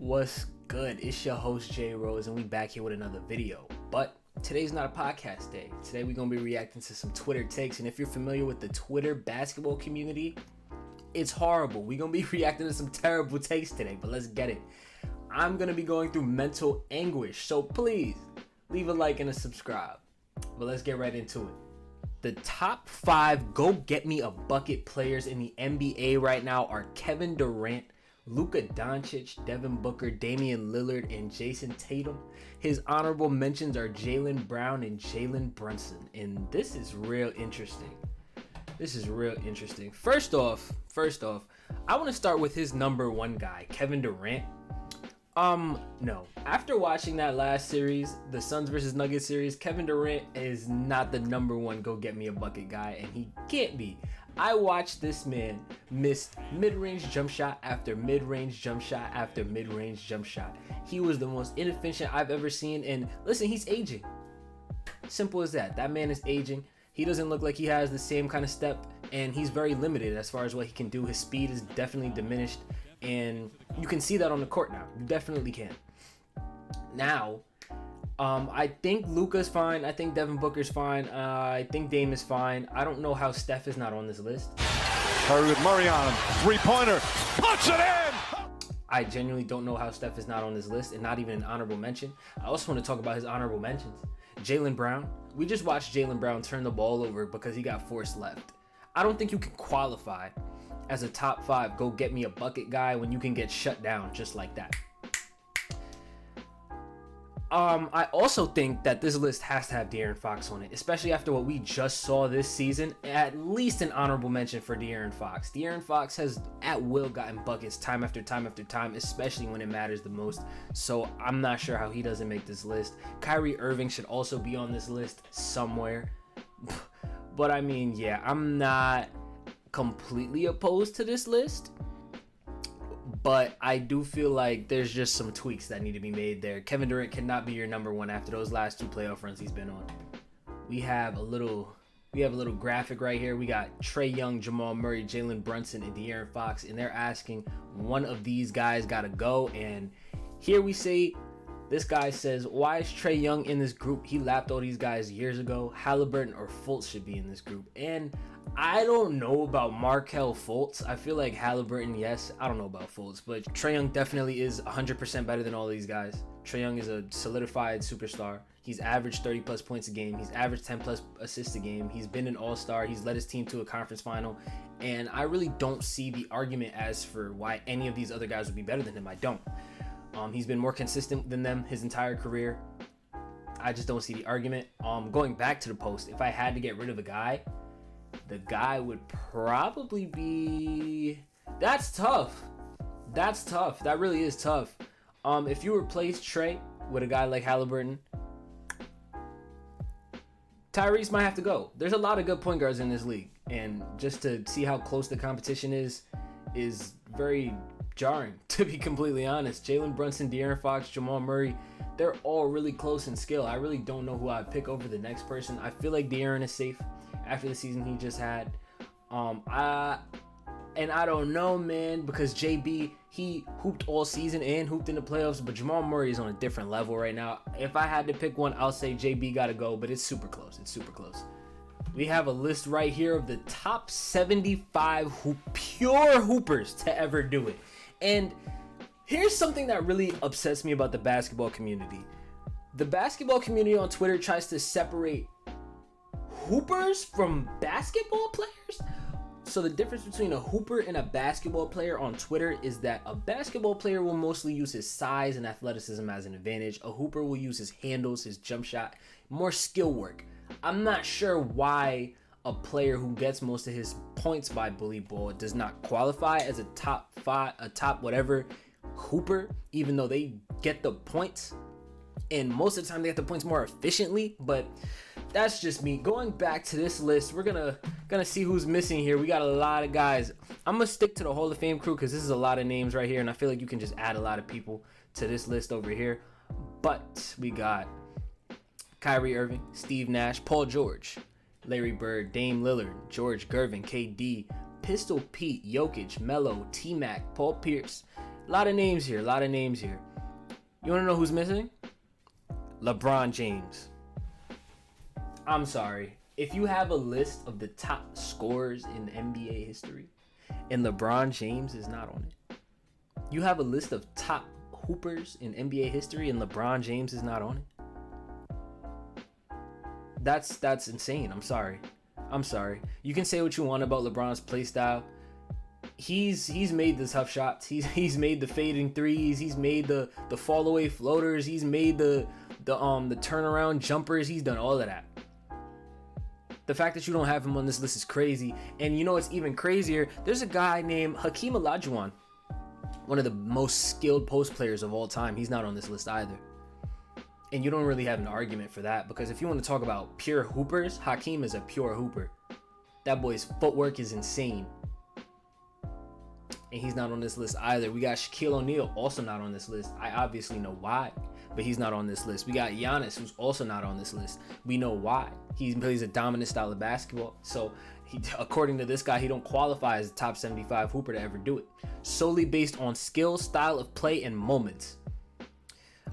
What's good? It's your host Jay Rose, and we back here with another video. But today's not a podcast day. Today we're gonna be reacting to some Twitter takes, and if you're familiar with the Twitter basketball community, it's horrible. We're gonna be reacting to some terrible takes today, but let's get it. I'm gonna be going through mental anguish, so please leave a like and a subscribe. But let's get right into it. The top 5 go get me a bucket players in the NBA right now are Kevin Durant, Luka Doncic, Devin Booker, Damian Lillard, and Jason Tatum. His honorable mentions are Jaylen Brown and Jalen Brunson. And this is real interesting. First off, I want to start with his number 1 guy, Kevin Durant. No. After watching that last series, the Suns versus Nuggets series, Kevin Durant is not the number 1 go get me a bucket guy, and he can't be. I watched this man miss mid-range jump shot after mid-range jump shot after mid-range jump shot. He was the most inefficient I've ever seen, and listen, he's aging. Simple as that. That man is aging. He doesn't look like he has the same kind of step, and he's very limited as far as what he can do. His speed is definitely diminished, and you can see that on the court now. You definitely can. Now, I think Luka's fine. I think Devin Booker's fine. I think Dame is fine. I don't know how Steph is not on this list. Curry with Murray on him. Three-pointer. Puts it in! I genuinely don't know how Steph is not on this list and not even an honorable mention. I also want to talk about his honorable mentions. Jaylen Brown. We just watched Jaylen Brown turn the ball over because he got forced left. I don't think you can qualify as a top 5 go get me a bucket guy when you can get shut down just like that. I also think that this list has to have De'Aaron Fox on it, especially after what we just saw this season. At least an honorable mention for De'Aaron Fox. De'Aaron Fox has at will gotten buckets time after time after time, especially when it matters the most. So I'm not sure how he doesn't make this list. Kyrie Irving should also be on this list somewhere. But I mean, yeah, I'm not completely opposed to this list, but I do feel like there's just some tweaks that need to be made there. Kevin Durant cannot be your number 1 after those last 2 playoff runs he's been on. We have a little graphic right here. We got Trae Young, Jamal Murray, Jalen Brunson, and De'Aaron Fox, and they're asking one of these guys gotta go. And here we say, this guy says, why is Trae Young in this group? He lapped all these guys years ago. Halliburton or Fultz should be in this group. And I don't know about Markelle Fultz. I feel like Halliburton, yes. I don't know about Fultz, but Trae Young definitely is 100% better than all these guys. Trae Young is a solidified superstar. He's averaged 30 plus points a game. He's averaged 10 plus assists a game. He's been an all-star. He's led his team to a conference final. And I really don't see the argument as for why any of these other guys would be better than him. I don't. He's been more consistent than them his entire career. I just don't see the argument. Going back to the post, if I had to get rid of a guy, the guy would probably be... That's tough. That really is tough. If you replace Trae with a guy like Halliburton, Tyrese might have to go. There's a lot of good point guards in this league, and just to see how close the competition is very jarring, to be completely honest. Jalen Brunson, De'Aaron Fox, Jamal Murray, they're all really close in skill. I really don't know who I'd pick over the next person. I feel like De'Aaron is safe after the season he just had. I don't know, man, because JB, he hooped all season and hooped in the playoffs, but Jamal Murray is on a different level right now. If I had to pick one, I'll say JB gotta go, but it's super close. We have a list right here of the top 75 pure hoopers to ever do it. And here's something that really upsets me about the basketball community. The basketball community on Twitter tries to separate hoopers from basketball players. So the difference between a hooper and a basketball player on Twitter is that a basketball player will mostly use his size and athleticism as an advantage. A hooper will use his handles, his jump shot, more skill work. I'm not sure why a player who gets most of his points by bully ball does not qualify as a top 5, a top whatever hooper, even though they get the points. And most of the time they get the points more efficiently, but that's just me. Going back to this list, we're gonna see who's missing here. We got a lot of guys. I'm gonna stick to the Hall of Fame crew because this is a lot of names right here, and I feel like you can just add a lot of people to this list over here. But we got Kyrie Irving, Steve Nash, Paul George, Larry Bird, Dame Lillard, George Gervin, KD, Pistol Pete, Jokic, Melo, T-Mac, Paul Pierce, lot of names here. You want to know who's missing? LeBron James. I'm sorry. If you have a list of the top scorers in NBA history and LeBron James is not on it, you have a list of top hoopers in NBA history and LeBron James is not on it. That's insane. I'm sorry. You can say what you want about LeBron's play style. He's made the tough shots. He's made the fading threes. He's made the fall away floaters. He's made the turnaround jumpers. He's done all of that. The fact that you don't have him on this list is crazy. And you know what's even crazier? There's a guy named Hakeem Olajuwon, one of the most skilled post players of all time. He's not on this list either. And you don't really have an argument for that, because if you want to talk about pure hoopers, Hakeem is a pure hooper. That boy's footwork is insane. And he's not on this list either. We got Shaquille O'Neal, also not on this list. I obviously know why, but he's not on this list. We got Giannis, who's also not on this list. We know why. He plays a dominant style of basketball. So according to this guy, he don't qualify as a top 75 hooper to ever do it. Solely based on skill, style of play, and moments.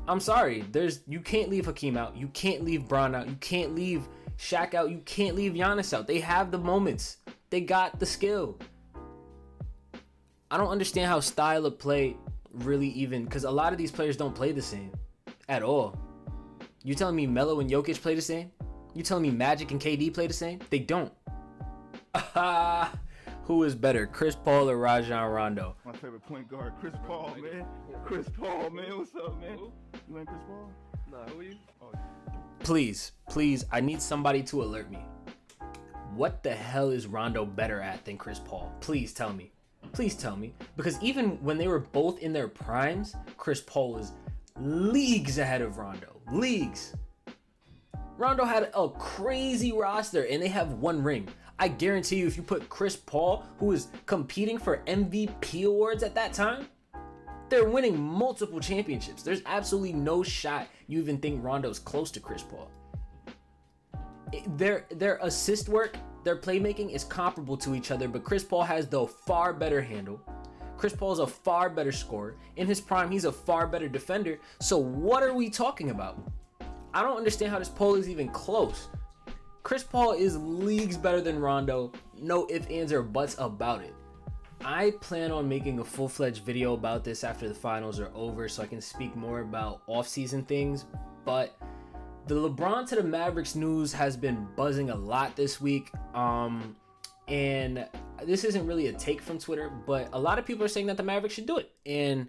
I'm sorry. You can't leave Hakeem out. You can't leave Bron out. You can't leave Shaq out. You can't leave Giannis out. They have the moments. They got the skill. I don't understand how style of play really even, because a lot of these players don't play the same at all. You telling me Melo and Jokic play the same? You telling me Magic and KD play the same? They don't. Who is better, Chris Paul or Rajon Rondo? My favorite point guard, Chris Paul, man. Chris Paul, man. What's up, man? You ain't Chris Paul? Nah, who are you? Oh. Please, I need somebody to alert me. What the hell is Rondo better at than Chris Paul? Please tell me. Because even when they were both in their primes, Chris Paul was leagues ahead of Rondo. Leagues. Rondo had a crazy roster and they have one ring. I guarantee you if you put Chris Paul, who was competing for MVP awards at that time, they're winning multiple championships. There's absolutely no shot you even think Rondo's close to Chris Paul. Their assist work, their playmaking is comparable to each other, but Chris Paul has the far better handle. Chris Paul's a far better scorer. In his prime, he's a far better defender. So what are we talking about? I don't understand how this poll is even close. Chris Paul is leagues better than Rondo. No ifs, ands, or buts about it. I plan on making a full-fledged video about this after the finals are over so I can speak more about off-season things, but the LeBron to the Mavericks news has been buzzing a lot this week, and this isn't really a take from Twitter, but a lot of people are saying that the Mavericks should do it, and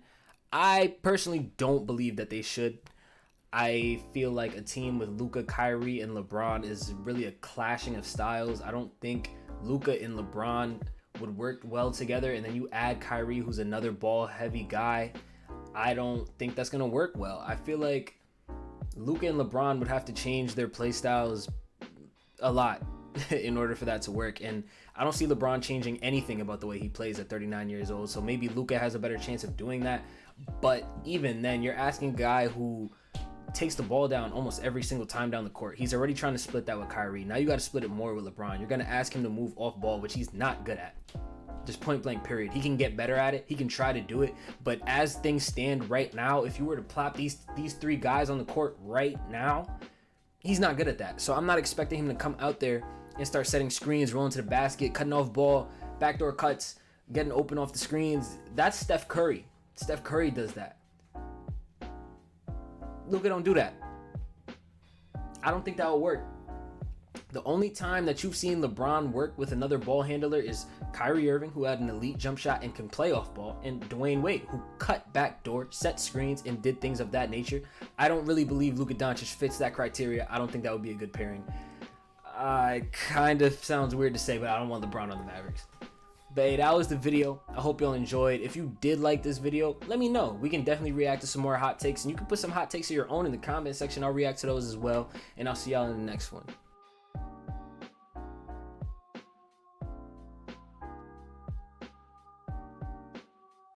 I personally don't believe that they should. I feel like a team with Luka, Kyrie, and LeBron is really a clashing of styles. I don't think Luka and LeBron would work well together, and then you add Kyrie, who's another ball-heavy guy. I don't think that's going to work well. I feel like Luka and LeBron would have to change their play styles a lot in order for that to work. And I don't see LeBron changing anything about the way he plays at 39 years old. So maybe Luka has a better chance of doing that. But even then, you're asking a guy who takes the ball down almost every single time down the court. He's already trying to split that with Kyrie. Now you got to split it more with LeBron. You're going to ask him to move off ball, which he's not good at. Just point blank period. He can get better at it. He can try to do it. But as things stand right now, if you were to plop these three guys on the court right now, he's not good at that. So I'm not expecting him to come out there and start setting screens, rolling to the basket, cutting off ball, backdoor cuts, getting open off the screens. That's Steph Curry. Steph Curry does that. Luka don't do that. I don't think that will work. The only time that you've seen LeBron work with another ball handler is Kyrie Irving, who had an elite jump shot and can play off ball, and Dwayne Wade, who cut backdoor, set screens, and did things of that nature. I don't really believe Luka Doncic fits that criteria. I don't think that would be a good pairing. It kind of sounds weird to say, but I don't want LeBron on the Mavericks. But hey, that was the video. I hope y'all enjoyed. If you did like this video, let me know. We can definitely react to some more hot takes, and you can put some hot takes of your own in the comment section. I'll react to those as well, and I'll see y'all in the next one.